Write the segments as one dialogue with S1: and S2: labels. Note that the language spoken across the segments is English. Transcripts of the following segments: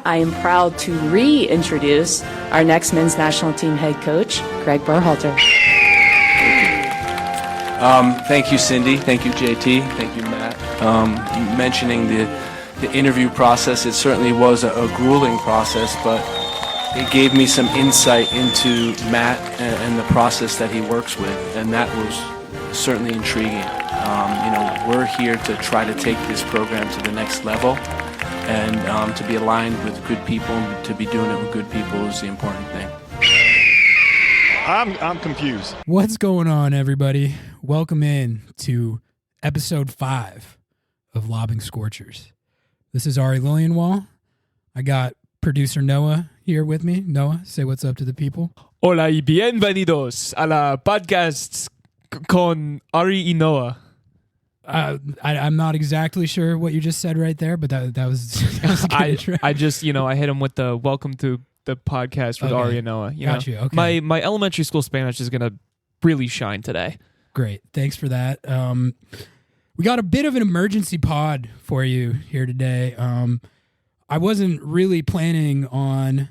S1: I am proud to reintroduce our next men's national team head coach, Gregg Berhalter.
S2: Thank you, Cindy. Thank you, JT. Thank you, Matt. Mentioning the interview process, it certainly was a grueling process, but it gave me some insight into Matt and the process that he works with, and that was certainly intriguing. We're here to try to take this program to the next level, and to be aligned with good people, to be doing it with good people is the important thing.
S3: I'm confused.
S4: What's going on, everybody? Welcome in to episode 5 of Lobbing Scorchers. This is Ari Lilienwall. I got producer Noah here with me. Noah, say what's up to the people.
S5: Hola y bienvenidos a la podcast con Ari y Noah.
S4: I'm not exactly sure what you just said right there, but that was a good intro.
S5: I just, I hit him with the welcome to the podcast with Ari and Noah.
S4: Got you. Okay.
S5: My elementary school Spanish is going to really shine today.
S4: Great. Thanks for that. We got a bit of an emergency pod for you here today. I wasn't really planning on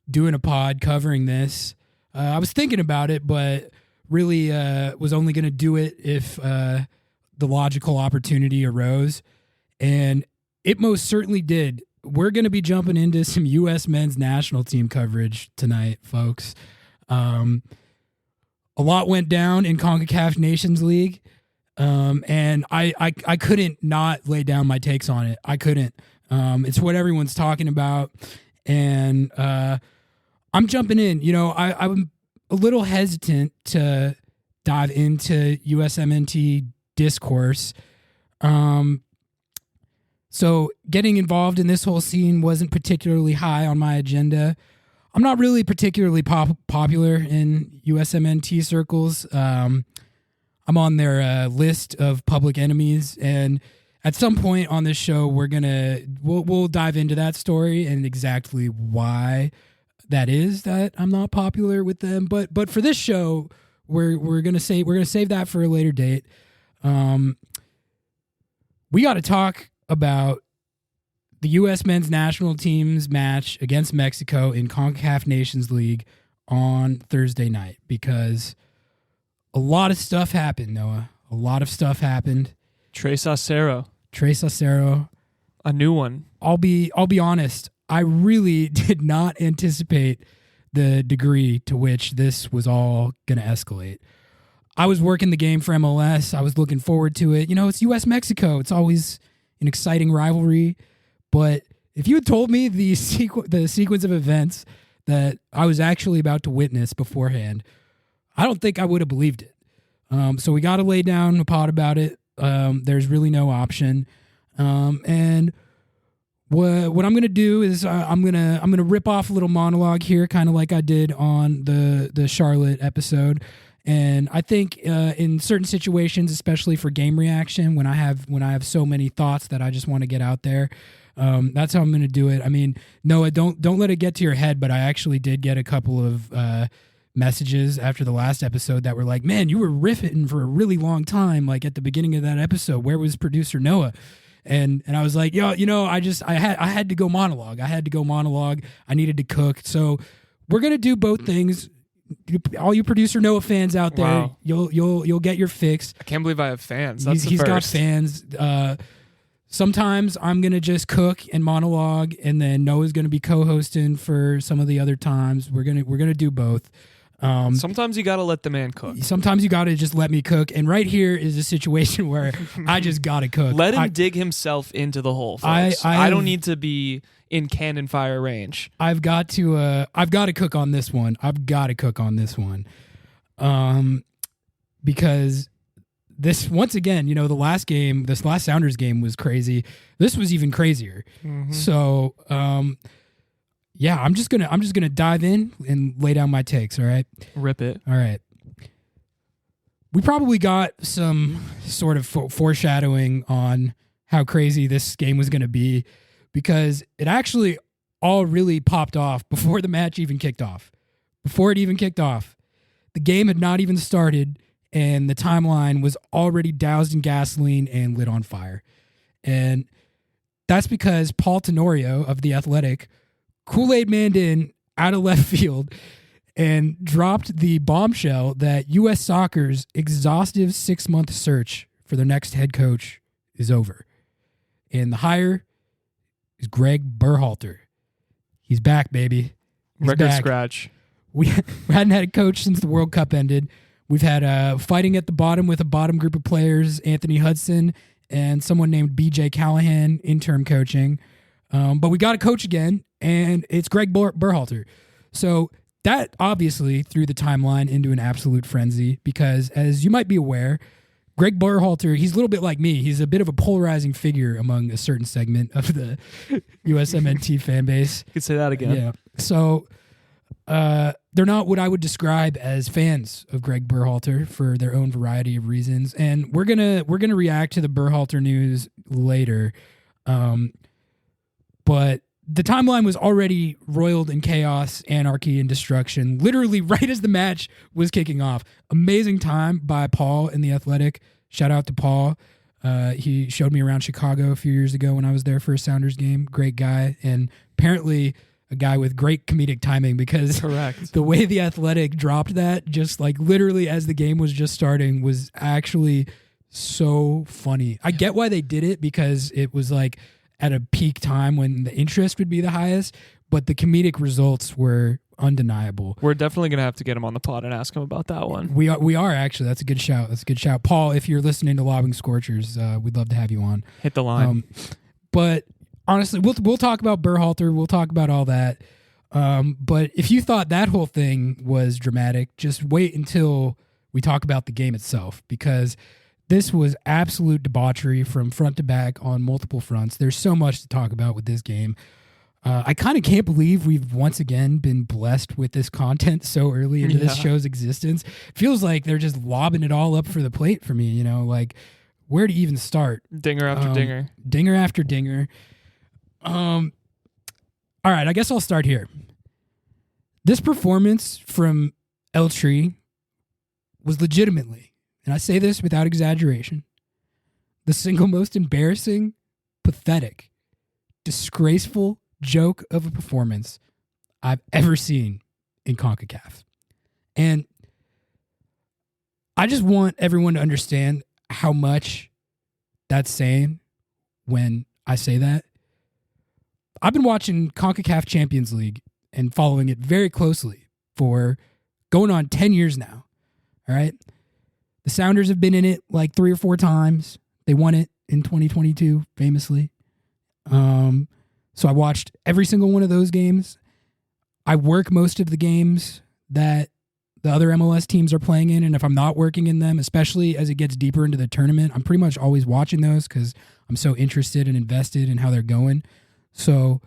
S4: doing a pod covering this. I was thinking about it, but really was only going to do it if the logical opportunity arose, and it most certainly did. We're going to be jumping into some U.S. men's national team coverage tonight, folks. A lot went down in CONCACAF Nations League, and I couldn't not lay down my takes on it. I couldn't. It's what everyone's talking about, and I'm jumping in. I'm a little hesitant to dive into USMNT discourse. So getting involved in this whole scene wasn't particularly high on my agenda. I'm not really particularly popular in USMNT circles. I'm on their list of public enemies, and at some point on this show, we'll dive into that story and exactly why that is that I'm not popular with them. But for this show, we're gonna save that for a later date. We got to talk about the U.S. men's national team's match against Mexico in CONCACAF Nations League on Thursday night, because a lot of stuff happened, Noah. A lot of stuff happened.
S5: Tres Acero.
S4: A
S5: new one.
S4: I'll be honest. I really did not anticipate the degree to which this was all going to escalate. I was working the game for MLS. I was looking forward to it. It's U.S.-Mexico. It's always an exciting rivalry. But if you had told me the sequence of events that I was actually about to witness beforehand, I don't think I would have believed it. So we got to lay down a pod about it. There's really no option. And what I'm going to do is I'm going to rip off a little monologue here, kind of like I did on the Charlotte episode. And I think in certain situations, especially for game reaction, when I have so many thoughts that I just want to get out there, that's how I'm going to do it. I mean, Noah, don't let it get to your head, but I actually did get a couple of messages after the last episode that were like, "Man, you were riffing for a really long time. Like at the beginning of that episode, where was producer Noah?" And I was like, I had to go monologue. I needed to cook. So we're gonna do both things. All you producer Noah fans out there,
S5: wow.
S4: You'll get your fix.
S5: I can't believe I have fans.
S4: He's got fans. Sometimes I'm gonna just cook and monologue, and then Noah's gonna be co-hosting for some of the other times. We're gonna do both.
S5: Sometimes you gotta let the man cook.
S4: Sometimes you gotta just let me cook. And right here is a situation where I just gotta cook.
S5: Let him dig himself into the hole, folks. I don't need to be in cannon fire range.
S4: I've got to cook on this one. Because this, once again, this last Sounders game was crazy. This was even crazier. Mm-hmm. So, I'm just gonna dive in and lay down my takes. All right,
S5: rip it.
S4: All right. We probably got some sort of foreshadowing on how crazy this game was going to be, because it actually all really popped off before the match even kicked off. Before it even kicked off, the game had not even started, and the timeline was already doused in gasoline and lit on fire. And that's because Paul Tenorio of The Athletic Kool-Aid manned in out of left field and dropped the bombshell that U.S. Soccer's exhaustive 6-month search for their next head coach is over. And the hire is Gregg Berhalter. He's back, baby. He's
S5: Record
S4: back.
S5: scratch.
S4: We hadn't had a coach since the World Cup ended. We've had fighting at the bottom with a bottom group of players, Anthony Hudson and someone named BJ Callahan, interim coaching. But we got a coach again, and it's Gregg Berhalter. So that obviously threw the timeline into an absolute frenzy because, as you might be aware, Gregg Berhalter, he's a little bit like me. He's a bit of a polarizing figure among a certain segment of the USMNT fan base.
S5: You could say that again.
S4: Yeah. So they're not what I would describe as fans of Gregg Berhalter for their own variety of reasons. And we're gonna react to the Berhalter news later. But the timeline was already roiled in chaos, anarchy, and destruction, literally right as the match was kicking off. Amazing time by Paul in The Athletic. Shout out to Paul. He showed me around Chicago a few years ago when I was there for a Sounders game. Great guy. And apparently a guy with great comedic timing because
S5: Correct.
S4: The way The Athletic dropped that, just like literally as the game was just starting, was actually so funny. I get why they did it because it was like at a peak time when the interest would be the highest, but the comedic results were undeniable.
S5: We're definitely going to have to get him on the pod and ask him about that one.
S4: We are actually. That's a good shout. Paul, if you're listening to Lobbing Scorchers, we'd love to have you on.
S5: Hit the line.
S4: But honestly, we'll talk about Berhalter. We'll talk about all that. But if you thought that whole thing was dramatic, just wait until we talk about the game itself, because this was absolute debauchery from front to back on multiple fronts. There's so much to talk about with this game. I kind of can't believe we've once again been blessed with this content so early into this show's existence. Feels like they're just lobbing it all up for the plate for me, you know, like where to even start.
S5: Dinger after dinger.
S4: Dinger after dinger. All right, I guess I'll start here. This performance from Eltree was legitimately, and I say this without exaggeration, the single most embarrassing, pathetic, disgraceful joke of a performance I've ever seen in CONCACAF. And I just want everyone to understand how much that's saying when I say that. I've been watching CONCACAF Champions League and following it very closely for going on 10 years now. All right. The Sounders have been in it like 3 or 4 times. They won it in 2022, famously. So I watched every single one of those games. I work most of the games that the other MLS teams are playing in, and if I'm not working in them, especially as it gets deeper into the tournament, I'm pretty much always watching those because I'm so interested and invested in how they're going. So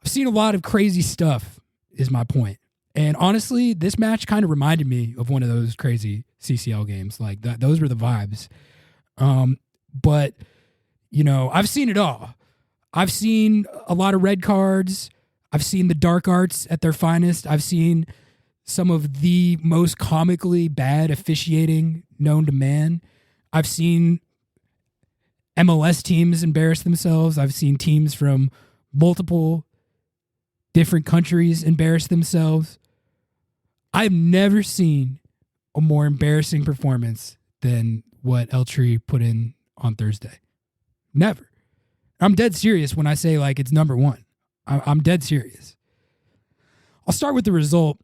S4: I've seen a lot of crazy stuff, is my point. And honestly, this match kind of reminded me of one of those crazy CCL games. Like that, those were the vibes. But, you know, I've seen it all. I've seen a lot of red cards. I've seen the dark arts at their finest. I've seen some of the most comically bad officiating known to man. I've seen MLS teams embarrass themselves. I've seen teams from multiple different countries embarrass themselves. I've never seen a more embarrassing performance than what Eltree put in on Thursday. Never. I'm dead serious when I say like it's number one. I'm dead serious. I'll start with the result,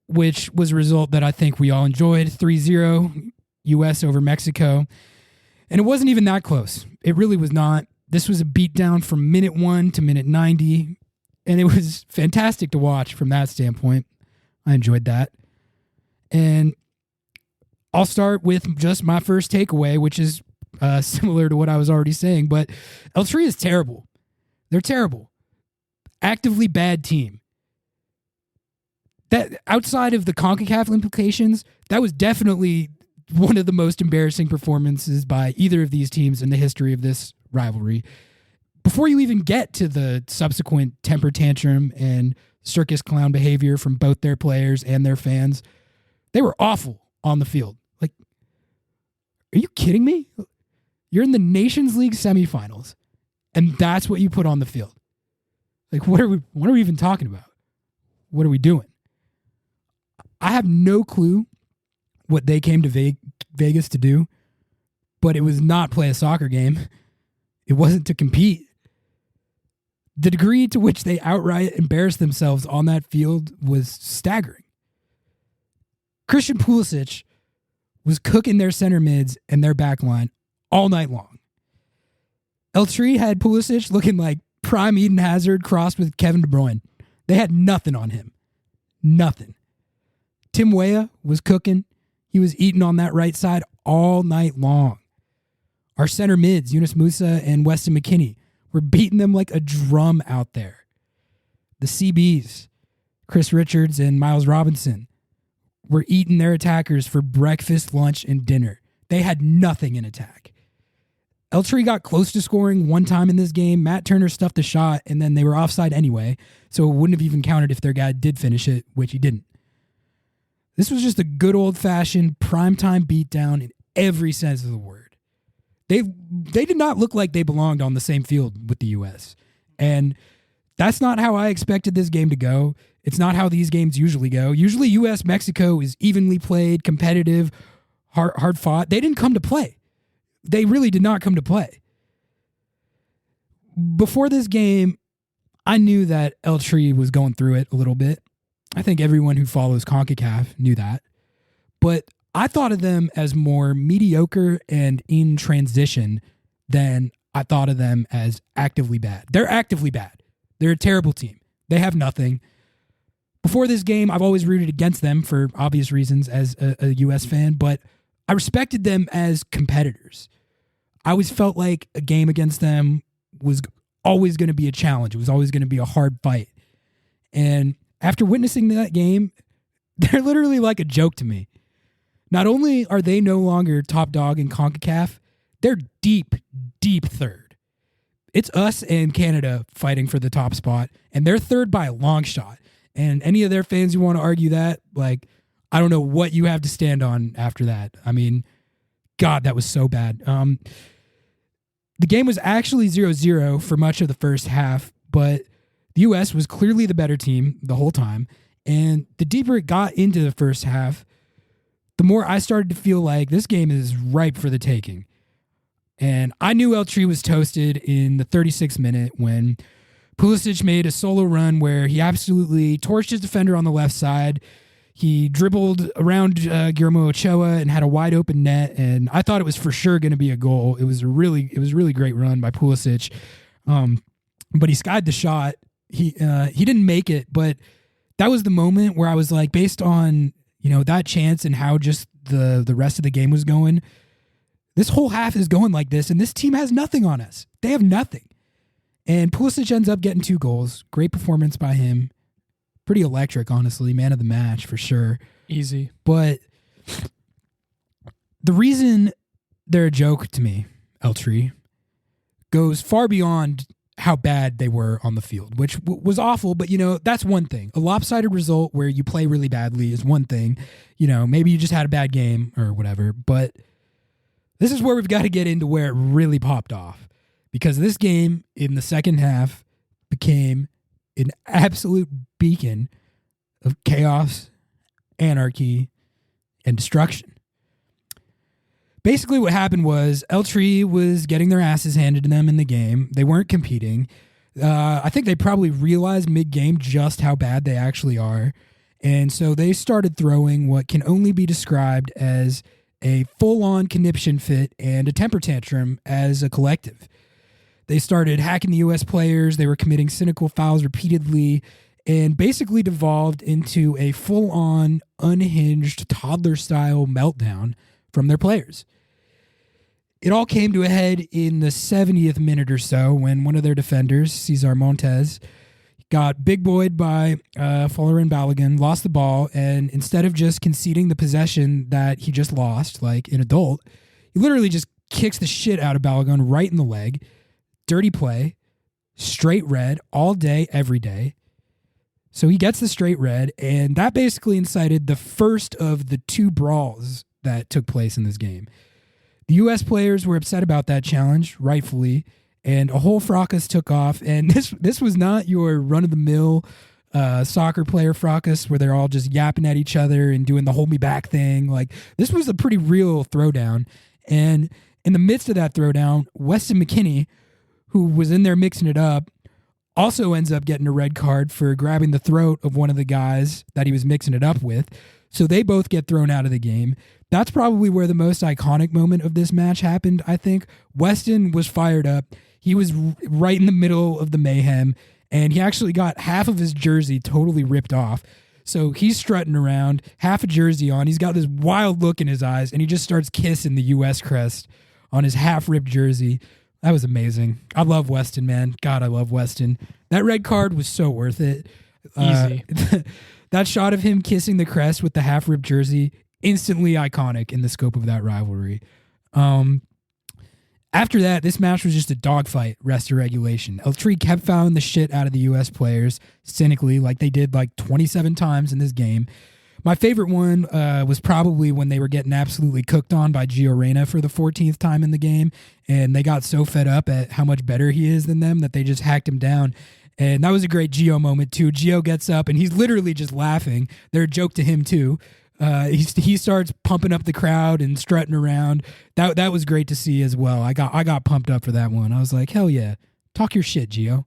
S4: which was a result that I think we all enjoyed. 3-0 U.S. over Mexico. And it wasn't even that close. It really was not. This was a beatdown from minute 1 to minute 90. And it was fantastic to watch from that standpoint. I enjoyed that. And I'll start with just my first takeaway, which is similar to what I was already saying. But Eltree is terrible. They're terrible. Actively bad team. That outside of the CONCACAF implications, that was definitely one of the most embarrassing performances by either of these teams in the history of this rivalry. Before you even get to the subsequent temper tantrum and circus clown behavior from both their players and their fans, they were awful on the field. Like, are you kidding me? You're in the Nations League semifinals, And that's what you put on the field. Like, what are we even talking about? What are we doing? I have no clue what they came to Vegas to do, but it was not play a soccer game. It wasn't to compete. The degree to which they outright embarrassed themselves on that field was staggering. Christian Pulisic was cooking their center mids and their back line all night long. El Tri had Pulisic looking like prime Eden Hazard crossed with Kevin De Bruyne. They had nothing on him. Nothing. Tim Weah was cooking. He was eating on that right side all night long. Our center mids, Yunus Musa and Weston McKennie, were beating them like a drum out there. The CBs, Chris Richards and Miles Robinson, were eating their attackers for breakfast, lunch, and dinner. They had nothing in attack. El Tri got close to scoring one time in this game. Matt Turner stuffed the shot, and then they were offside anyway, so it wouldn't have even counted if their guy did finish it, which he didn't. This was just a good old-fashioned primetime beatdown in every sense of the word. They did not look like they belonged on the same field with the U.S., and that's not how I expected this game to go. It's not how these games usually go. Usually U.S.-Mexico is evenly played, competitive, hard-fought. They didn't come to play. They really did not come to play. Before this game, I knew that El Tri was going through it a little bit. I think everyone who follows CONCACAF knew that. But I thought of them as more mediocre and in transition than I thought of them as actively bad. They're actively bad. They're a terrible team. They have nothing. Before this game, I've always rooted against them for obvious reasons as a U.S. fan, but I respected them as competitors. I always felt like a game against them was always going to be a challenge. It was always going to be a hard fight. And after witnessing that game, they're literally like a joke to me. Not only are they no longer top dog in CONCACAF, they're deep, deep third. It's us and Canada fighting for the top spot, and they're third by a long shot. And any of their fans who want to argue that, like, I don't know what you have to stand on after that. I mean, God, that was so bad. The game was actually 0-0 for much of the first half, but the U.S. was clearly the better team the whole time. And the deeper it got into the first half, the more I started to feel like this game is ripe for the taking. And I knew El Tri was toasted in the 36th minute when Pulisic made a solo run where he absolutely torched his defender on the left side. He dribbled around Guillermo Ochoa and had a wide open net, and I thought it was for sure going to be a goal. It was a really great run by Pulisic, but he skied the shot. He didn't make it, but that was the moment where I was like, based on that chance and how just the rest of the game was going, this whole half is going like this, and this team has nothing on us. They have nothing. And Pulisic ends up getting 2 goals. Great performance by him. Pretty electric, honestly. Man of the match, for sure.
S5: Easy.
S4: But the reason they're a joke to me, El Tri, goes far beyond how bad they were on the field, which was awful, but, that's one thing. A lopsided result where you play really badly is one thing. Maybe you just had a bad game or whatever, but this is where we've got to get into where it really popped off. Because this game in the second half became an absolute beacon of chaos, anarchy, and destruction. Basically what happened was El Tri was getting their asses handed to them in the game. They weren't competing. I think they probably realized mid-game just how bad they actually are. And so they started throwing what can only be described as a full-on conniption fit and a temper tantrum as a collective. They started hacking the U.S. players. They were committing cynical fouls repeatedly and basically devolved into a full-on, unhinged, toddler-style meltdown from their players. It all came to a head in the 70th minute or so when one of their defenders, Cesar Montes, got big-boyed by Folarin Balogun, lost the ball, and instead of just conceding the possession that he just lost, like an adult, he literally just kicks the shit out of Balogun right in the leg. Dirty play, straight red, all day, every day. So he gets the straight red, and that basically incited the first of the 2 brawls that took place in this game. The U.S. players were upset about that challenge, rightfully, and a whole fracas took off. And this was not your run-of-the-mill soccer player fracas where they're all just yapping at each other and doing the hold me back thing. Like, this was a pretty real throwdown. And in the midst of that throwdown, Weston McKennie, who was in there mixing it up, also ends up getting a red card for grabbing the throat of one of the guys that he was mixing it up with. So they both get thrown out of the game. That's probably where the most iconic moment of this match happened, I think. Weston was fired up. He was right in the middle of the mayhem, and he actually got half of his jersey totally ripped off. So he's strutting around, half a jersey on. He's got this wild look in his eyes, and he just starts kissing the U.S. crest on his half-ripped jersey. That was amazing. I love Weston, man. God, I love Weston. That red card was so worth it.
S5: Easy.
S4: That shot of him kissing the crest with the half-ripped jersey, instantly iconic in the scope of that rivalry. After that, this match was just a dogfight, rest of regulation. Eltree kept fouling the shit out of the U.S. players, cynically, like they did like 27 times in this game. My favorite one was probably when they were getting absolutely cooked on by Gio Reyna for the 14th time in the game, and they got so fed up at how much better he is than them that they just hacked him down. And that was a great Gio moment, too. Gio gets up, and he's literally just laughing. They're a joke to him, too. He starts pumping up the crowd and strutting around. That was great to see as well. I got pumped up for that one. I was like, hell yeah, talk your shit, Gio.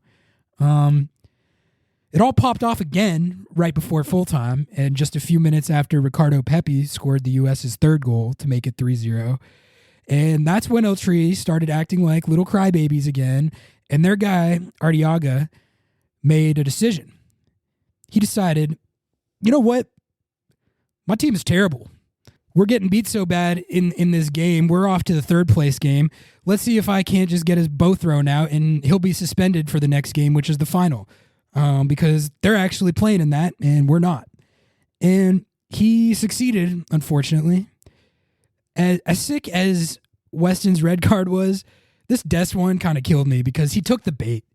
S4: It all popped off again right before full time, and just a few minutes after Ricardo Pepi scored the U.S.'s third goal to make it 3-0. And that's when Eltree started acting like little crybabies again, and their guy, Arteaga, made a decision. He decided, you know what? My team is terrible. We're getting beat so bad in this game. We're off to the third place game. Let's see if I can't just get his bow thrown out and he'll be suspended for the next game, which is the final. Because they're actually playing in that and we're not. And he succeeded, unfortunately. As sick as Weston's red card was, this Des one kind of killed me because he took the bait.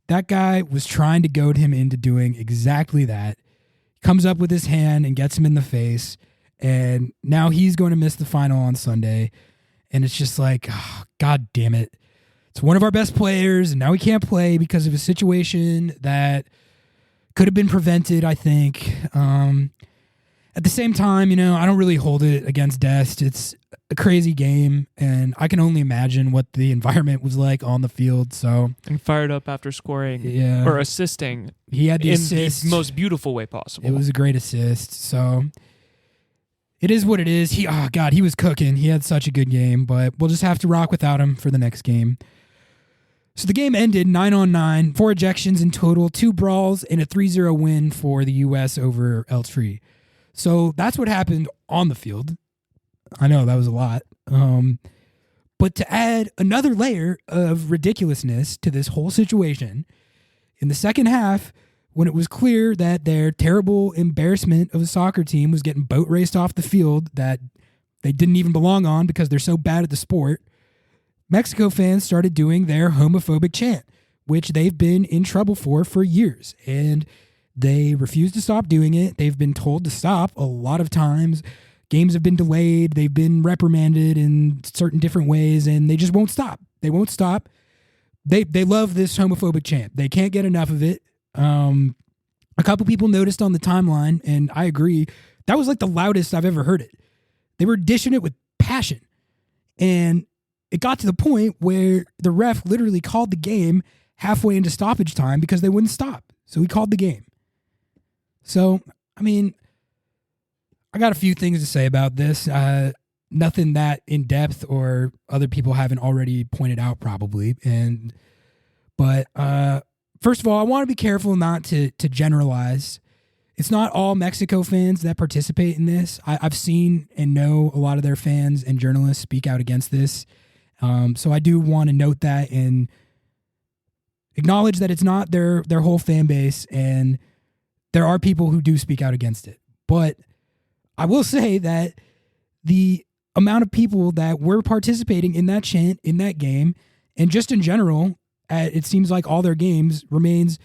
S4: That guy was trying to goad him into doing exactly that. Comes up with his hand and gets him in the face, and now he's going to miss the final on Sunday. And it's just like, oh, God damn it. It's one of our best players, and now he can't play because of a situation that could have been prevented, I think. At the same time, I don't really hold it against Dest. It's a crazy game, and I can only imagine what the environment was like on the field. So,
S5: and fired up after scoring or assisting.
S4: He had the
S5: in
S4: assist.
S5: The most beautiful way possible.
S4: It was a great assist. So it is what it is. He was cooking. He had such a good game, but we'll just have to rock without him for the next game. So the game ended 9-on-9, 4 ejections in total, 2 brawls, and a 3-0 win for the U.S. over Eltree. So that's what happened on the field. I know that was a lot. But to add another layer of ridiculousness to this whole situation, in the second half, when it was clear that their terrible embarrassment of a soccer team was getting boat raced off the field that they didn't even belong on because they're so bad at the sport, Mexico fans started doing their homophobic chant, which they've been in trouble for years. And they refuse to stop doing it. They've been told to stop a lot of times. Games have been delayed. They've been reprimanded in certain different ways, and they just won't stop. They won't stop. They love this homophobic chant. They can't get enough of it. A couple people noticed on the timeline, and I agree, that was like the loudest I've ever heard it. They were dishing it with passion. And it got to the point where the ref literally called the game halfway into stoppage time because they wouldn't stop. So he called the game. So, I mean, I got a few things to say about this. Nothing that in depth or other people haven't already pointed out probably. But first of all, I want to be careful not to generalize. It's not all Mexico fans that participate in this. I've seen and know a lot of their fans and journalists speak out against this. So I do want to note that and acknowledge that it's not their whole fan base, and there are people who do speak out against it. But I will say that the amount of people that were participating in that chant, in that game, and just in general, it seems like all their games remains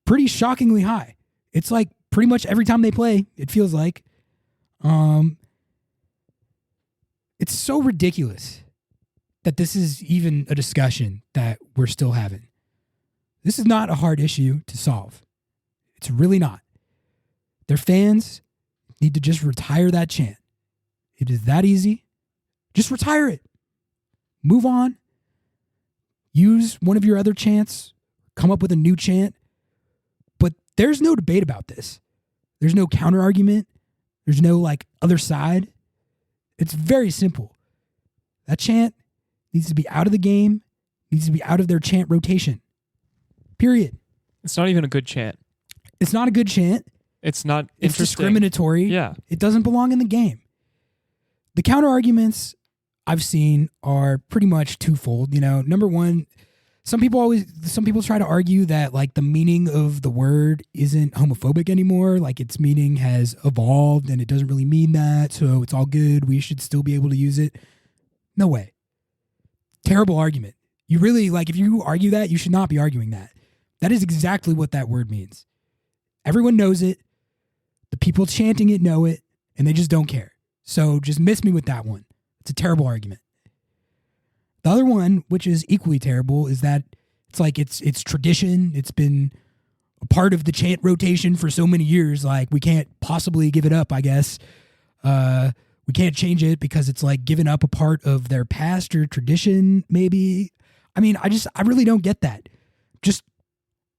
S4: pretty shockingly high. It's like pretty much every time they play, it feels like. It's so ridiculous that this is even a discussion that we're still having. This is not a hard issue to solve. It's really not. Their fans need to just retire that chant. It is that easy. Just retire it. Move on. Use one of your other chants. Come up with a new chant. But there's no debate about this. There's no counter argument. There's no other side. It's very simple. That chant needs to be out of the game, needs to be out of their chant rotation. Period.
S5: It's not even a good chant.
S4: It's not a good chant.
S5: It's not
S4: It's
S5: interesting.
S4: discriminatory.
S5: Yeah.
S4: It doesn't belong in the game. The counter arguments I've seen are pretty much twofold. Number one, some people try to argue that the meaning of the word isn't homophobic anymore. Its meaning has evolved and it doesn't really mean that. So it's all good. We should still be able to use it. No way. Terrible argument. You really if you argue that, you should not be arguing that. That is exactly what that word means. Everyone knows it. The people chanting it know it, and they just don't care. So just miss me with that one. It's a terrible argument. The other one, which is equally terrible, is that it's tradition. It's been a part of the chant rotation for so many years. We can't possibly give it up, I guess. We can't change it because it's giving up a part of their past or tradition, maybe. I mean, I really don't get that. Just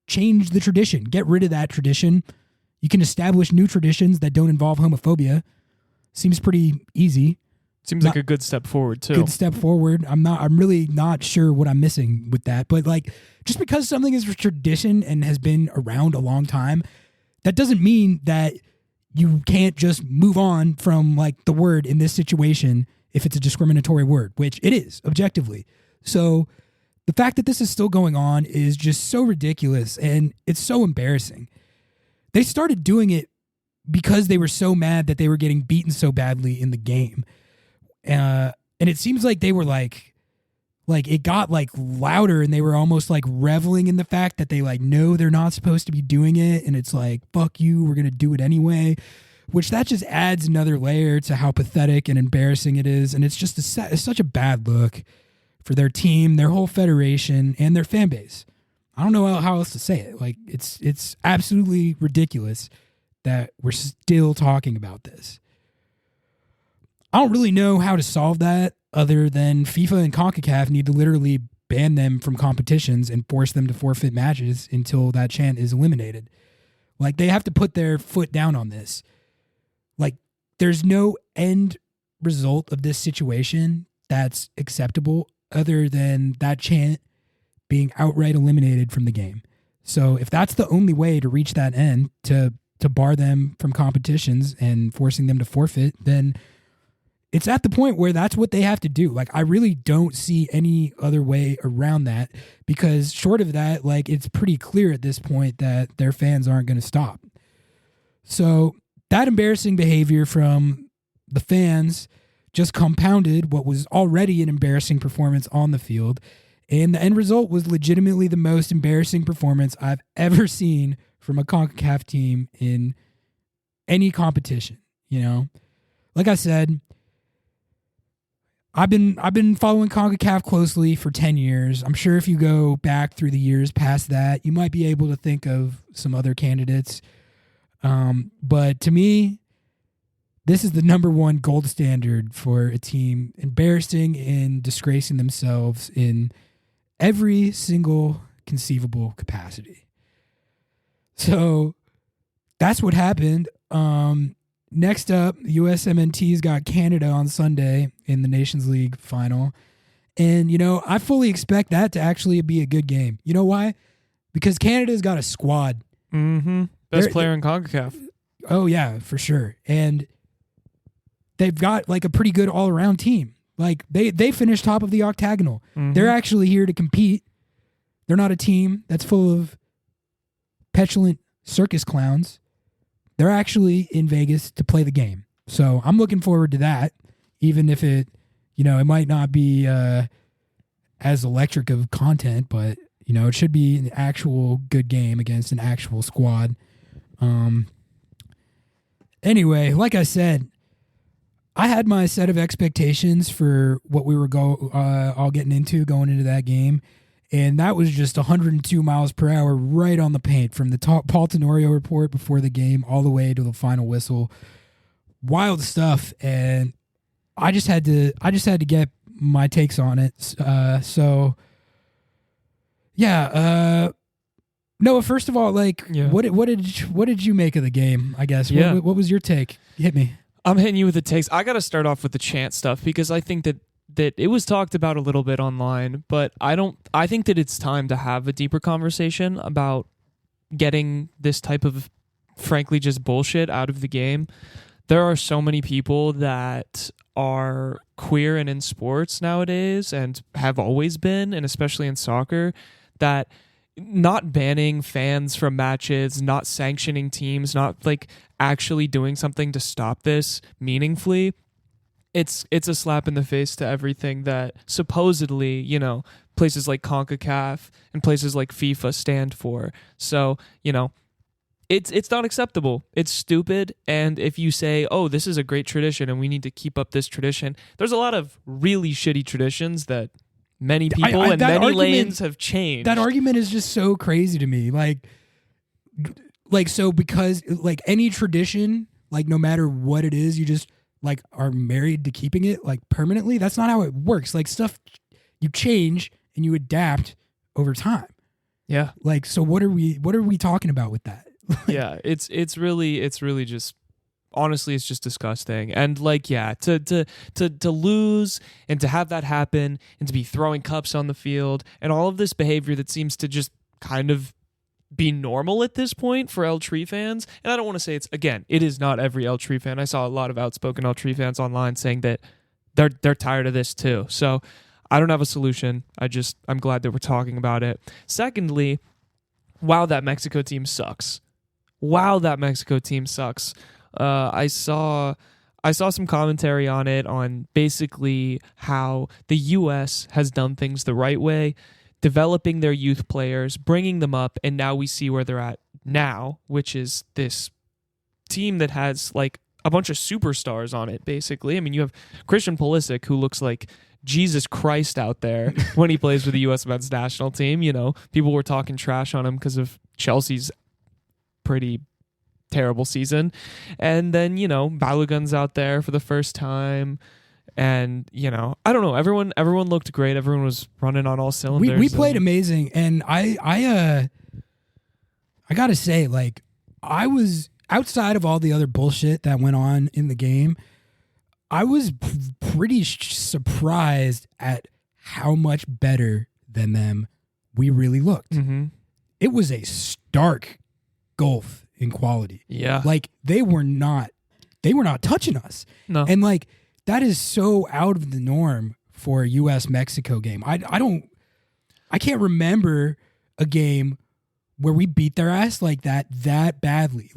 S4: change the tradition. Get rid of that tradition. You can establish new traditions that don't involve homophobia. Seems pretty easy.
S5: Seems like a good step forward too.
S4: Good step forward. I'm really not sure what I'm missing with that. But just because something is a tradition and has been around a long time, that doesn't mean that you can't just move on from the word in this situation if it's a discriminatory word, which it is objectively. So the fact that this is still going on is just so ridiculous and it's so embarrassing. They started doing it because they were so mad that they were getting beaten so badly in the game. And it seems like they were it got louder and they were almost reveling in the fact that they know they're not supposed to be doing it. And it's fuck you, we're going to do it anyway, which that just adds another layer to how pathetic and embarrassing it is. And it's just it's such a bad look for their team, their whole federation, and their fan base. I don't know how else to say it. It's absolutely ridiculous that we're still talking about this. I don't really know how to solve that other than FIFA and CONCACAF need to literally ban them from competitions and force them to forfeit matches until that chant is eliminated. They have to put their foot down on this. There's no end result of this situation that's acceptable other than that chant being outright eliminated from the game. So if that's the only way to reach that end, to bar them from competitions and forcing them to forfeit, then it's at the point where that's what they have to do. I really don't see any other way around that because short of that, it's pretty clear at this point that their fans aren't going to stop. So that embarrassing behavior from the fans just compounded what was already an embarrassing performance on the field. And the end result was legitimately the most embarrassing performance I've ever seen from a CONCACAF team in any competition. Like I said, I've been following CONCACAF closely for 10 years. I'm sure if you go back through the years past that, you might be able to think of some other candidates. But to me, this is the number one gold standard for a team embarrassing and disgracing themselves in every single conceivable capacity. So that's what happened. Next up, USMNT's got Canada on Sunday in the Nations League final. And, I fully expect that to actually be a good game. You know why? Because Canada's got a squad.
S5: Mm-hmm. Best player in CONCACAF.
S4: Oh, yeah, for sure. And they've got a pretty good all-around team. They finished top of the octagonal. Mm-hmm. They're actually here to compete. They're not a team that's full of petulant circus clowns. They're actually in Vegas to play the game. So I'm looking forward to that, even if it might not be as electric of content, but, it should be an actual good game against an actual squad. Anyway, like I said, I had my set of expectations for what we were all getting into going into that game, and that was just 102 miles per hour right on the paint from the Paul Tenorio report before the game all the way to the final whistle. Wild stuff, and I just had to get my takes on it. So yeah, Noah, first of all, what did you make of the game? I guess.
S5: Yeah.
S4: What was your take? Hit me.
S5: I'm hitting you with the takes. I got to start off with the chant stuff because I think that it was talked about a little bit online, but I think that it's time to have a deeper conversation about getting this type of, frankly, just bullshit out of the game. There are so many people that are queer and in sports nowadays and have always been, and especially in soccer, that not banning fans from matches, not sanctioning teams, not actually doing something to stop this meaningfully, it's a slap in the face to everything that supposedly, places like CONCACAF and places like FIFA stand for. So, it's not acceptable. It's stupid. And if you say, oh, this is a great tradition and we need to keep up this tradition, there's a lot of really shitty traditions that many people and many lanes have changed.
S4: That argument is just so crazy to me. So because any tradition, no matter what it is, you just are married to keeping it permanently. That's not how it works. Stuff you change and you adapt over time.
S5: Yeah.
S4: So what are we talking about with that?
S5: Yeah, it's really just, honestly, it's just disgusting. And to lose and to have that happen and to be throwing cups on the field and all of this behavior that seems to just kind of be normal at this point for El Tree fans. And I don't want to say it is not every El Tree fan. I saw a lot of outspoken El Tree fans online saying that they're tired of this too. So I don't have a solution. I'm glad that we're talking about it. Secondly, wow, that Mexico team sucks. I saw some commentary on it, on basically how the U.S. has done things the right way, developing their youth players, bringing them up, and now we see where they're at now, which is this team that has a bunch of superstars on it, basically. I mean, you have Christian Pulisic, who looks like Jesus Christ out there when he plays for the U.S. men's national team. People were talking trash on him because of Chelsea's pretty terrible season. And then, Balogun's out there for the first time. And, I don't know. Everyone looked great. Everyone was running on all cylinders.
S4: We played amazing. And I got to say, I was, outside of all the other bullshit that went on in the game, I was pretty surprised at how much better than them we really looked.
S5: Mm-hmm.
S4: It was a stark gulf in quality.
S5: Yeah.
S4: They were not touching us.
S5: No.
S4: And that is so out of the norm for a US-Mexico game. I can't remember a game where we beat their ass like that badly.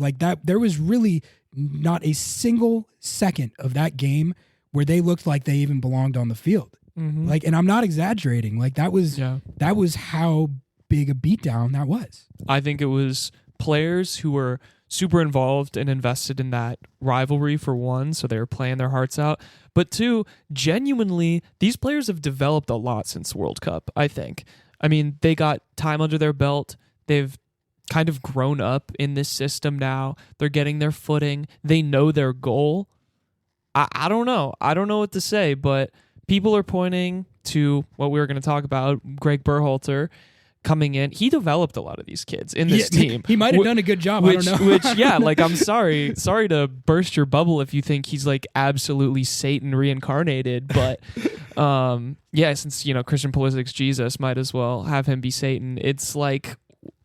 S4: There was really not a single second of that game where they looked like they even belonged on the field.
S5: Mm-hmm.
S4: And I'm not exaggerating. That was how big a beatdown that was.
S5: I think it was players who were super involved and invested in that rivalry, for one, so they were playing their hearts out. But two, genuinely, these players have developed a lot since World Cup, I think. I mean, they got time under their belt. They've kind of grown up in this system now. They're getting their footing. They know their goal. I don't know. I don't know what to say, but people are pointing to what we were going to talk about, Gregg Berhalter coming in. He developed a lot of these kids in this team.
S4: He might have done a good job. I don't know.
S5: I'm sorry to burst your bubble if you think he's absolutely Satan reincarnated, but since Christian Pulisic's Jesus, might as well have him be Satan. It's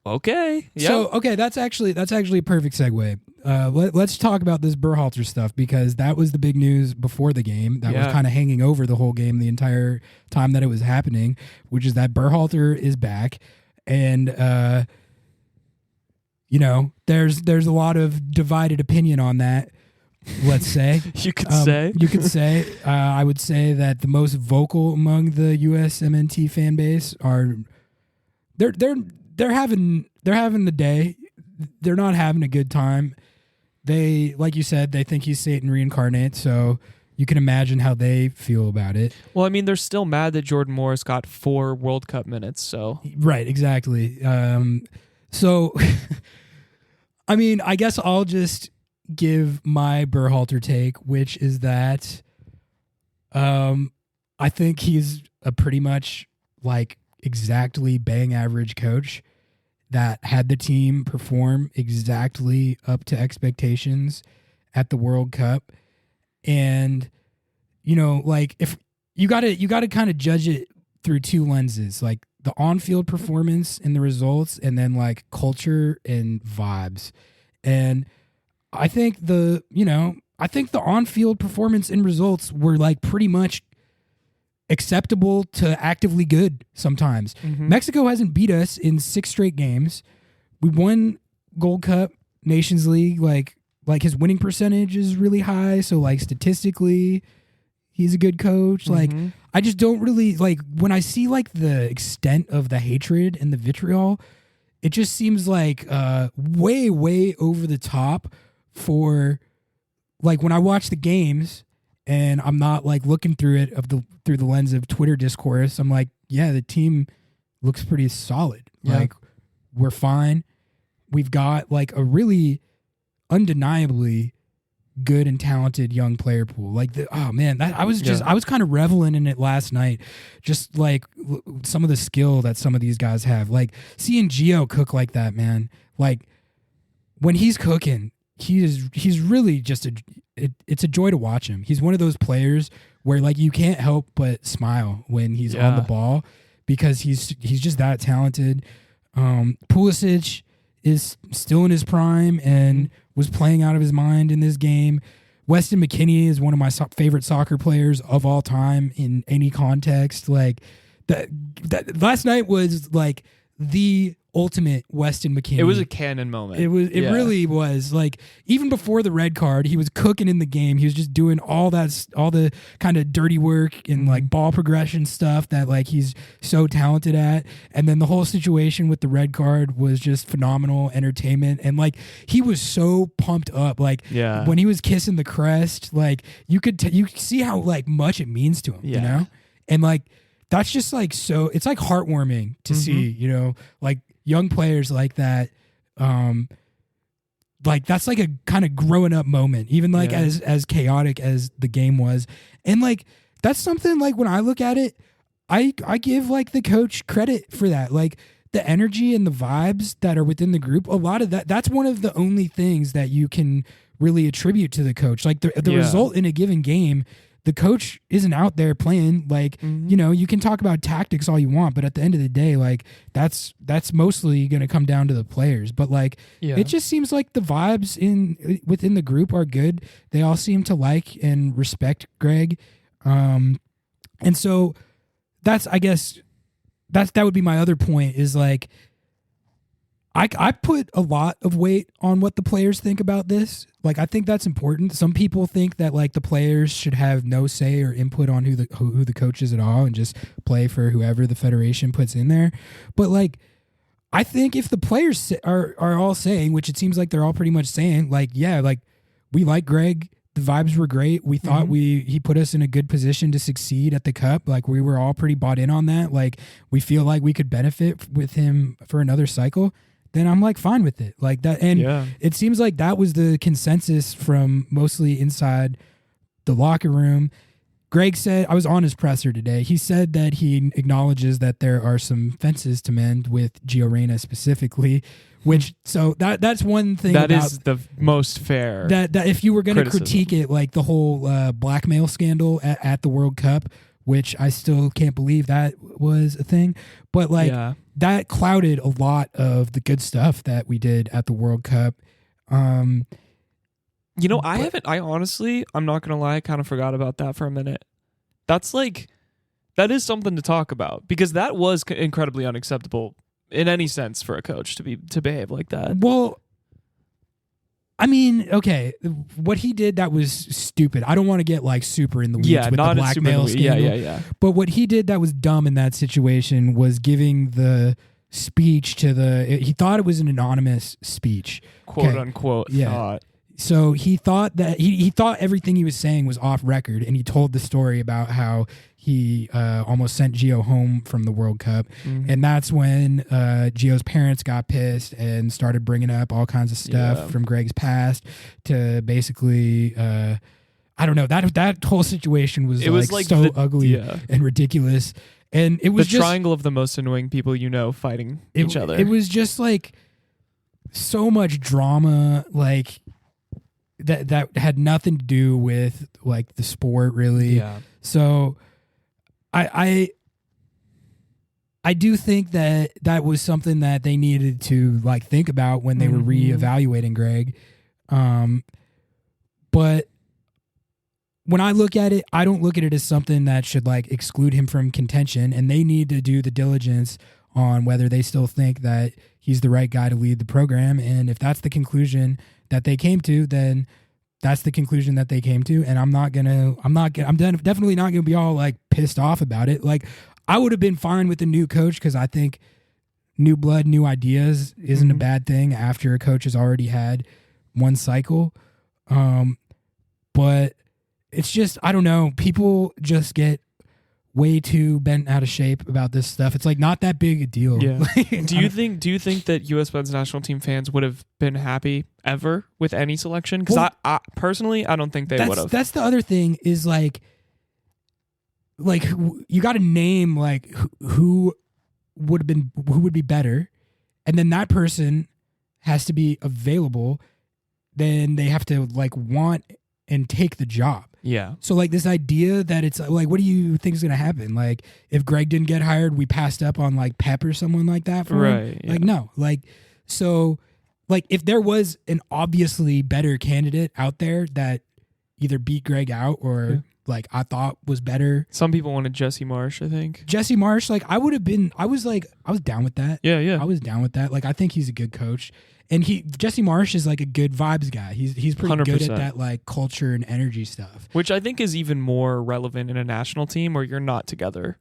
S5: okay. Yep.
S4: So that's actually a perfect segue. Let's talk about this Berhalter stuff, because that was the big news before the game that was kind of hanging over the whole game the entire time that it was happening, which is that Berhalter is back. And there's a lot of divided opinion on that, let's say.
S5: You could say.
S4: I would say that the most vocal among the USMNT fan base are they're having the day. They're not having a good time. They, like you said, they think he's Satan reincarnate. So, you can imagine how they feel about it.
S5: Well, I mean, they're still mad that Jordan Morris got 4 World Cup minutes. So
S4: Right, exactly. So, I mean, I guess I'll just give my Berhalter take, which is that I think he's a pretty much like exactly bang average coach that had the team perform exactly up to expectations at the World Cup. And, you know, like if you gotta kind of judge it through 2 lenses, like the on-field performance and the results, and then like culture and vibes. And I think the on-field performance and results were like pretty much acceptable to actively good sometimes. Mexico hasn't beat us in 6 straight games. We won Gold Cup, Nations League, like his winning percentage is really high, so like statistically he's a good coach. Like I just don't really like when I see like the extent of the hatred and the vitriol, it just seems like way over the top for like when I watch the games and I'm not like looking through it through the lens of Twitter discourse. I'm like, yeah, the team looks pretty solid.
S5: Yeah.
S4: Like we're fine. We've got like a really undeniably good and talented young player pool. Like I was kind of reveling in it last night. Just like some of the skill that some of these guys have. Like seeing Gio cook like that, man. Like when he's cooking, he's really just it's a joy to watch him. He's one of those players where like you can't help but smile when he's on the ball because he's just that talented. Pulisic is still in his prime and was playing out of his mind in this game. Weston McKennie is one of my favorite soccer players of all time in any context. Like that last night was like the ultimate Weston McKennie.
S5: It was a canon moment.
S4: It really was. Like even before the red card, he was cooking in the game. He was just doing all the kind of dirty work and like ball progression stuff that like he's so talented at. And then the whole situation with the red card was just phenomenal entertainment. And like he was so pumped up. Like when he was kissing the crest, like you could see how like much it means to him. You know, and like that's just like so. It's like heartwarming to see. You know, like young players like that, like that's like a kind of growing up moment, even like as chaotic as the game was. And like, that's something like when I look at it, I give like the coach credit for that. Like the energy and the vibes that are within the group, a lot of that's one of the only things that you can really attribute to the coach. Like the result in a given game, the coach isn't out there playing like, you know, you can talk about tactics all you want, but at the end of the day, like that's mostly going to come down to the players. But like, it just seems like the vibes within the group are good. They all seem to like and respect Gregg. And so I guess that would be my other point is like, I put a lot of weight on what the players think about this. Like, I think that's important. Some people think that like the players should have no say or input on who the coach is at all and just play for whoever the federation puts in there. But like, I think if the players are all saying, which it seems like they're all pretty much saying, like, yeah, like we like Gregg. The vibes were great. We thought he put us in a good position to succeed at the Cup. Like we were all pretty bought in on that. Like we feel like we could benefit with him for another cycle. Then I'm like fine with it like that. And it seems like that was the consensus from mostly inside the locker room. Gregg said, I was on his presser today. He said that he acknowledges that there are some fences to mend with Gio Reyna specifically, which so that's one thing
S5: that is the most fair.
S4: That if you were going to critique it, like the whole blackmail scandal at the World Cup, which I still can't believe that was a thing, but like that clouded a lot of the good stuff that we did at the World Cup.
S5: You know, I honestly, I'm not going to lie, I kind of forgot about that for a minute. That is something to talk about because that was incredibly unacceptable in any sense for a coach to behave like that.
S4: Well, I mean, okay, what he did, that was stupid. I don't want to get like super in the weeds with the blackmail scandal.
S5: Yeah.
S4: But what he did that was dumb in that situation was giving the speech to he thought it was an anonymous speech.
S5: Quote unquote thought.
S4: so he thought that he thought everything he was saying was off record, and he told the story about how he almost sent Gio home from the World Cup, and that's when Gio's parents got pissed and started bringing up all kinds of stuff from Gregg's past to basically. I don't know, that whole situation was so ugly and ridiculous, and it was
S5: the triangle of the most annoying people fighting each other.
S4: It was just like so much drama, like that had nothing to do with like the sport really.
S5: Yeah.
S4: So I do think that was something that they needed to like think about when they were reevaluating Gregg. But when I look at it, I don't look at it as something that should like exclude him from contention, and they need to do the diligence on whether they still think that he's the right guy to lead the program. And if that's the conclusion that they came to, then that's the conclusion that they came to. And I'm definitely not gonna be all like pissed off about it. Like I would have been fine with the new coach because I think new blood, new ideas isn't a bad thing after a coach has already had one cycle. But it's just, I don't know, people just get way too bent out of shape about this stuff. It's like not that big a deal.
S5: Yeah. Do you think that U.S. men's national team fans would have been happy ever with any selection? Because I personally, I don't think they would have.
S4: That's the other thing is like you got to name like who would be better, and then that person has to be available. Then they have to like want and take the job.
S5: Yeah.
S4: So like this idea that it's like, what do you think is going to happen? Like if Gregg didn't get hired, we passed up on like Pep or someone like that for him?
S5: Yeah.
S4: Like no, like, so like if there was an obviously better candidate out there that either beat Gregg out or like I thought was better.
S5: Some people wanted Jesse Marsh, I think.
S4: Jesse Marsh, like I was down with that.
S5: Yeah.
S4: I was down with that. Like I think he's a good coach. And Jesse Marsh is like a good vibes guy. He's pretty
S5: 100%.
S4: good at that like culture and energy stuff.
S5: Which I think is even more relevant in a national team where you're not together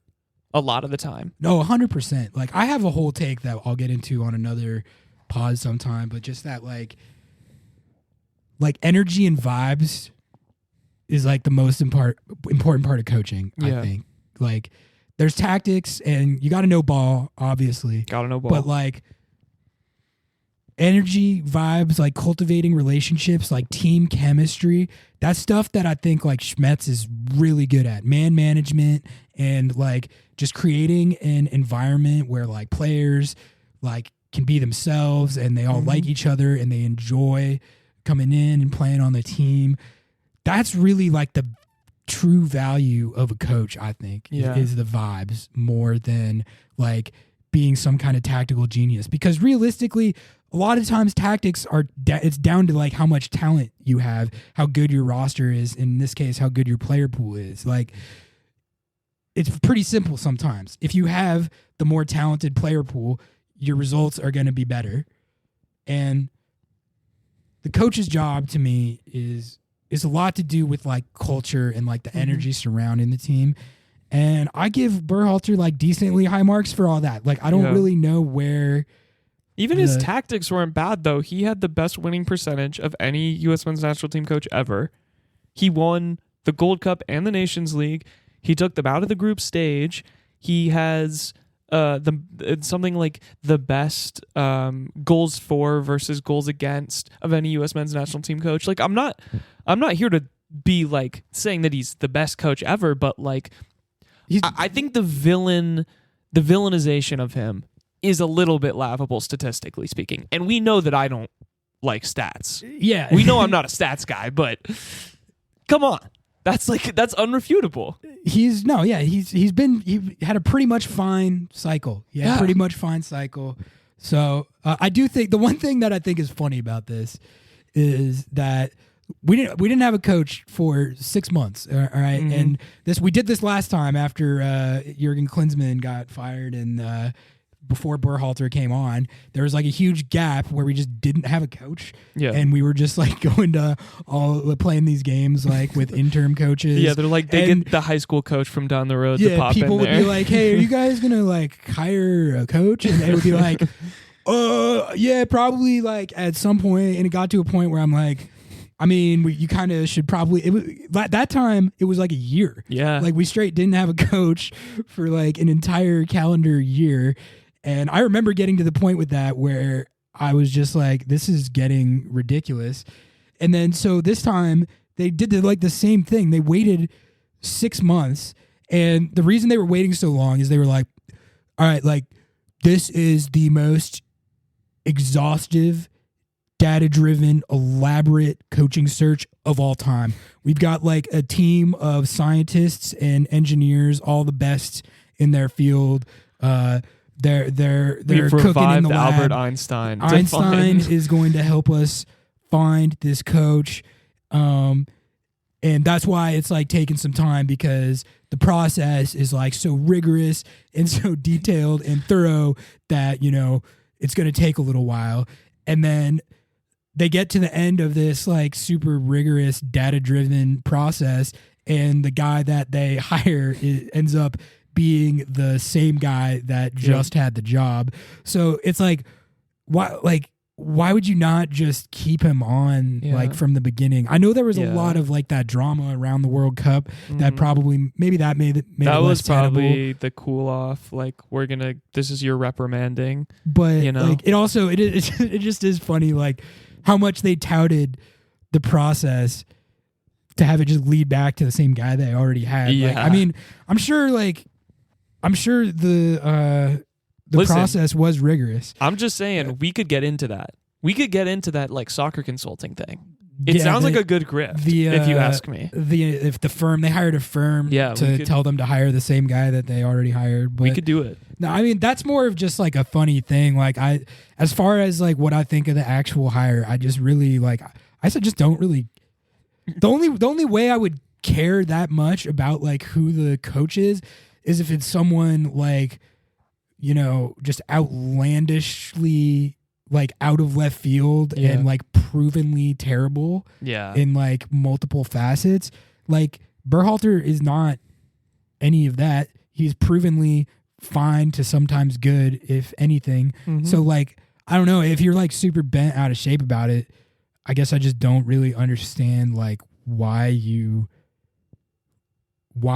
S5: a lot of the time.
S4: No, 100%. Like I have a whole take that I'll get into on another pod sometime, but just that like energy and vibes is like the most important part of coaching, I think. Like there's tactics and you got to know ball, obviously.
S5: Got to know ball.
S4: But like energy, vibes, like cultivating relationships, like team chemistry, that's stuff that I think like Schmetz is really good at. Man management and like just creating an environment where like players like can be themselves and they all like each other and they enjoy coming in and playing on the team. That's really like the true value of a coach, I think, is the vibes more than like being some kind of tactical genius. Because realistically, a lot of times tactics are it's down to like how much talent you have, how good your roster is, in this case, how good your player pool is. Like it's pretty simple sometimes. If you have the more talented player pool, your results are going to be better. And the coach's job to me is a lot to do with like culture and like the energy surrounding the team. And I give Berhalter like decently high marks for all that. Like I don't really know where.
S5: Even his tactics weren't bad, though. He had the best winning percentage of any U.S. men's national team coach ever. He won the Gold Cup and the Nations League. He took them out of the group stage. He has something like the best goals for versus goals against of any U.S. men's national team coach. Like I'm not here to be like saying that he's the best coach ever, but like I think the villainization of him is a little bit laughable statistically speaking. And we know that I don't like stats.
S4: Yeah.
S5: We know I'm not a stats guy, but come on. That's unrefutable.
S4: He had a pretty much fine cycle. Pretty much fine cycle. So I do think the one thing that I think is funny about this is that we didn't have a coach for 6 months. All right. And we did this last time after Jurgen Klinsmann got fired and before Berhalter came on, there was like a huge gap where we just didn't have a coach. Yeah. And we were just like going to playing these games like with interim coaches.
S5: Yeah, they're like, they get the high school coach from down the road to pop in there.
S4: People would be like, hey, are you guys going to like hire a coach? And they would be like, yeah, probably like at some point. And it got to a point where I'm like, I mean, you kind of should probably. At that time, it was like a year.
S5: Yeah.
S4: Like we straight didn't have a coach for like an entire calendar year. And I remember getting to the point with that where I was just like, this is getting ridiculous. And then so this time they did the same thing. They waited 6 months. And the reason they were waiting so long is they were like, all right, like this is the most exhaustive, data-driven, elaborate coaching search of all time. We've got like a team of scientists and engineers, all the best in their field. They're
S5: We've
S4: cooking in
S5: revived
S4: the lab.
S5: Albert Einstein.
S4: Einstein is going to help us find this coach. And that's why it's like taking some time, because the process is like so rigorous and so detailed and thorough that, you know, it's going to take a little while. And then they get to the end of this like super rigorous data-driven process, and the guy that they hire ends up being the same guy that just had the job. So it's like, why would you not just keep him on like from the beginning? I know there was a lot of like that drama around the World Cup that probably maybe that made
S5: that
S4: it
S5: was
S4: less tenable.
S5: probably the cool off. Like this is your reprimanding.
S4: But
S5: you know,
S4: like it just is funny like how much they touted the process to have it just lead back to the same guy they already had.
S5: Yeah.
S4: Like, I mean, I'm sure the
S5: Listen,
S4: process was rigorous.
S5: I'm just saying we could get into that. We could get into that like soccer consulting thing. It
S4: Yeah,
S5: sounds like a good grift, if you ask me.
S4: If the firm, they hired a firm to tell them to hire the same guy that they already hired. But
S5: We could do it.
S4: no, I mean, that's more of just like a funny thing. Like as far as like what I think of the actual hire, I just really like, I said, just don't really, the only way I would care that much about like who the coach is if it's someone like, you know, just outlandishly like out of left field and like provenly terrible in like multiple facets. Like Berhalter is not any of that. He's provenly fine to sometimes good, if anything. So like, I don't know, if you're like super bent out of shape about it, I guess I just don't really understand like why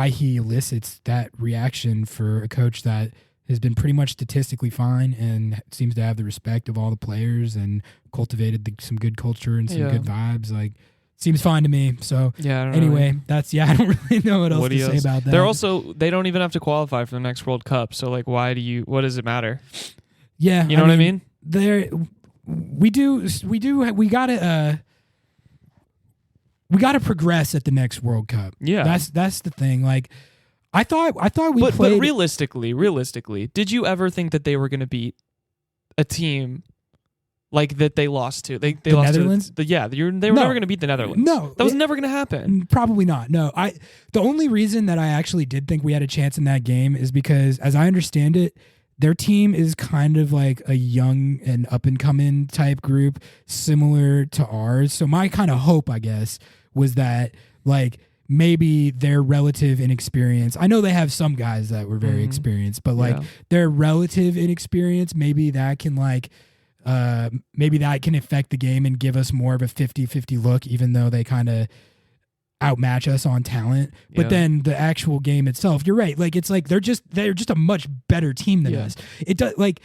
S4: he elicits that reaction for a coach that has been pretty much statistically fine and seems to have the respect of all the players and cultivated some good culture and some good vibes. Like, seems fine to me. So anyway, I don't really know what else to say about that.
S5: They don't even have to qualify for the next World Cup. So like, what does it matter?
S4: Yeah.
S5: You know what I mean?
S4: We gotta progress at the next World Cup.
S5: Yeah.
S4: That's the thing. Like, I thought we played.
S5: But realistically, did you ever think that they were going to beat a team like that they lost to? They
S4: the
S5: lost
S4: Netherlands?
S5: they were never going to beat the Netherlands.
S4: No.
S5: That was never going to happen.
S4: Probably not. No. The only reason that I actually did think we had a chance in that game is because, as I understand it, their team is kind of like a young and up and coming type group, similar to ours. So my kind of hope, I guess, was that like maybe their relative inexperience. I know they have some guys that were very experienced, but like their relative inexperience, maybe that can like affect the game and give us more of a 50-50 look, even though they kind of outmatch us on talent. But then the actual game itself, you're right. Like, it's like they're just a much better team than us. It does, like,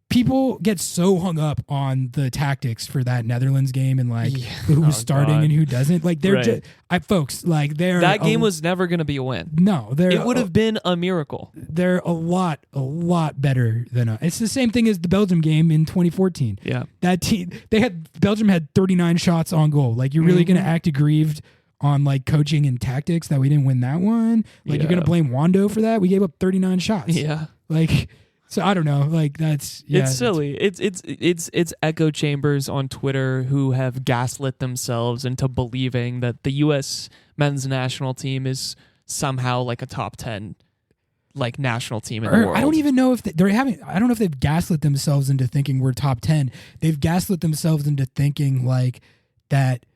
S4: people get so hung up on the tactics for that Netherlands game and like who's starting and who doesn't. Like, they're just, folks, like, that
S5: game was never going to be a win.
S4: No,
S5: it would have been a miracle.
S4: They're a lot better than us. It's the same thing as the Belgium game in 2014.
S5: Yeah,
S4: that team, Belgium had 39 shots on goal. Like, you're really going to act aggrieved on like coaching and tactics that we didn't win that one? Like, you're going to blame Wando for that? We gave up 39 shots.
S5: Yeah.
S4: Like, so I don't know. Like, that's
S5: it's silly. It's echo chambers on Twitter who have gaslit themselves into believing that the U.S. men's national team is somehow like a top 10 like national team in the world.
S4: I don't even know if I don't know if they've gaslit themselves into thinking we're top 10. They've gaslit themselves into thinking like that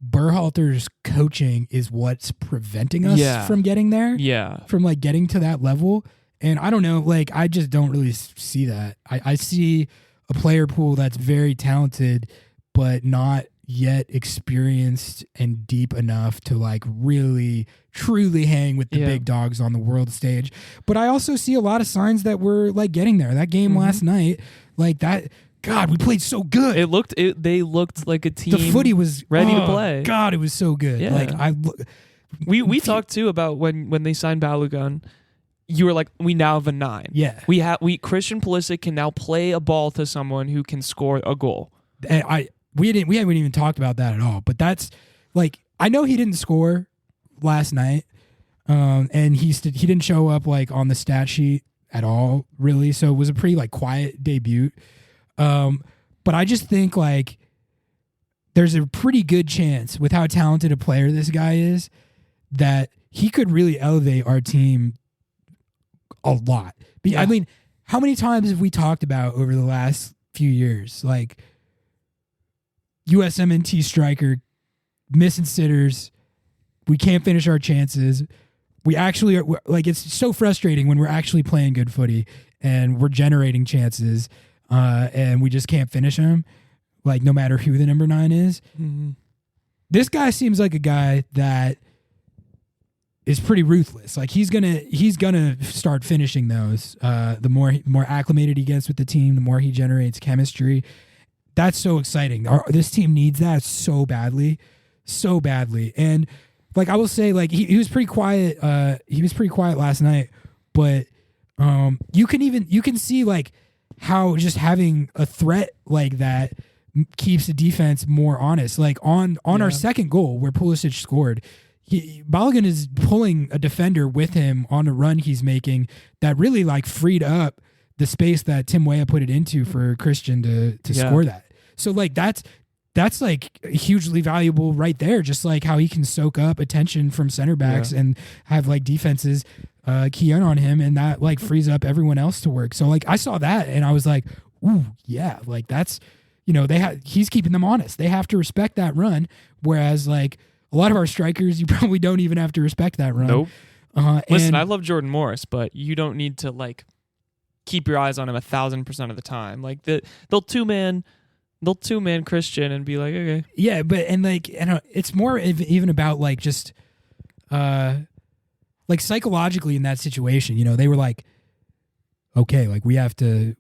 S4: Berhalter's coaching is what's preventing us from getting there.
S5: Yeah.
S4: From like getting to that level. And I don't know, like, I just don't really see that. I see a player pool that's very talented, but not, yet experienced and deep enough to like really truly hang with the big dogs on the world stage. But I also see a lot of signs that we're like getting there. That game last night, like that, God, we played so good.
S5: They looked like a team.
S4: The footy was
S5: ready to play.
S4: God, it was so good.
S5: Yeah.
S4: Like
S5: we talked too about when they signed Balogun. You were like, we now have a 9.
S4: Yeah.
S5: Christian Pulisic can now play a ball to someone who can score a goal.
S4: And we haven't even talked about that at all. But that's like, I know he didn't score last night, and he didn't show up like on the stat sheet at all, really. So it was a pretty like quiet debut. But I just think like there's a pretty good chance with how talented a player this guy is that he could really elevate our team a lot. I mean, how many times have we talked about over the last few years, like USMNT striker missing sitters, we can't finish our chances. We actually are like, it's so frustrating when we're actually playing good footy and we're generating chances, and we just can't finish them. Like no matter who the number 9 is, this guy seems like a guy that is pretty ruthless. Like he's gonna start finishing those. The more acclimated he gets with the team, the more he generates chemistry. That's so exciting. This team needs that so badly. And like I will say, like he was pretty quiet. He was pretty quiet last night, but you can see like how just having a threat like that keeps the defense more honest. Like on our second goal where Pulisic scored, Balogun is pulling a defender with him on a run he's making that really like freed up the space that Tim Weah put it into for Christian to score that. So like that's like hugely valuable right there. Just like how he can soak up attention from center backs and have like defenses key in on him, and that like frees up everyone else to work. So like I saw that and I was like, ooh, yeah, like that's, he's keeping them honest. They have to respect that run. Whereas like a lot of our strikers, you probably don't even have to respect that run.
S5: Nope. Listen, I love Jordan Morris, but you don't need to like keep your eyes on him 1,000% of the time. Like they'll two-man Christian and be like, okay.
S4: Yeah, but it's more even about like just like psychologically in that situation, they were like, okay, like we have to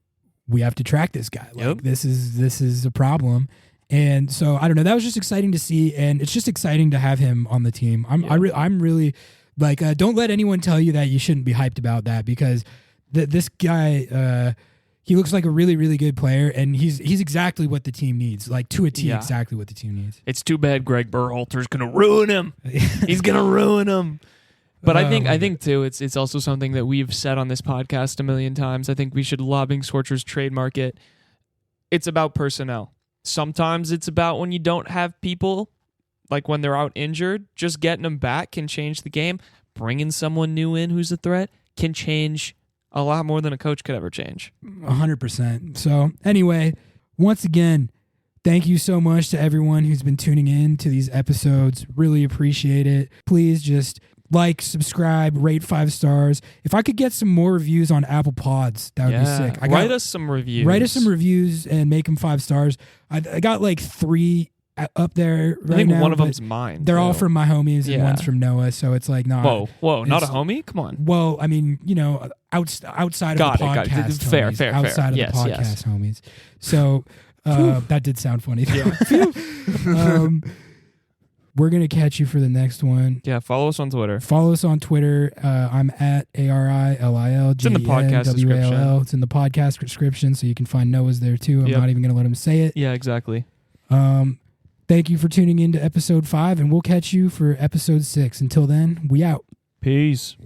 S4: track this guy. Like this is a problem. And so I don't know. That was just exciting to see, and it's just exciting to have him on the team. I'm really like, don't let anyone tell you that you shouldn't be hyped about that, because this guy, he looks like a really, really good player, and he's exactly what the team needs, like to a T, exactly what the team needs.
S5: It's too bad Gregg Berhalter's gonna ruin him. He's gonna ruin him. But I think too, it's also something that we've said on this podcast a million times. I think we should Lobbing Scorchers trademark it. It's about personnel. Sometimes it's about when you don't have people, like when they're out injured, just getting them back can change the game. Bringing someone new in who's a threat can change a lot more than a coach could ever change.
S4: 100%. So anyway, once again, thank you so much to everyone who's been tuning in to these episodes. Really appreciate it. Please just like, subscribe, rate 5 stars. If I could get some more reviews on Apple Pods, that would be sick.
S5: Write us some reviews.
S4: Write us some reviews and make them 5 stars. I got like 3 up there right now.
S5: I think one of them's mine.
S4: They're all from my homies and one's from Noah, so it's like, nah.
S5: Whoa, not a homie? Come on.
S4: Well, I mean, outside of the podcast
S5: Fair.
S4: Outside of the podcast homies. So that did sound funny. We're going to catch you for the next one.
S5: Yeah, follow us on Twitter.
S4: I'm at ARILIL.
S5: It's in the podcast description.
S4: It's in the podcast description, so you can find Noah's there too. I'm not even going to let him say it.
S5: Yeah, exactly.
S4: Thank you for tuning in to episode 5, and we'll catch you for episode 6. Until then, we out.
S5: Peace.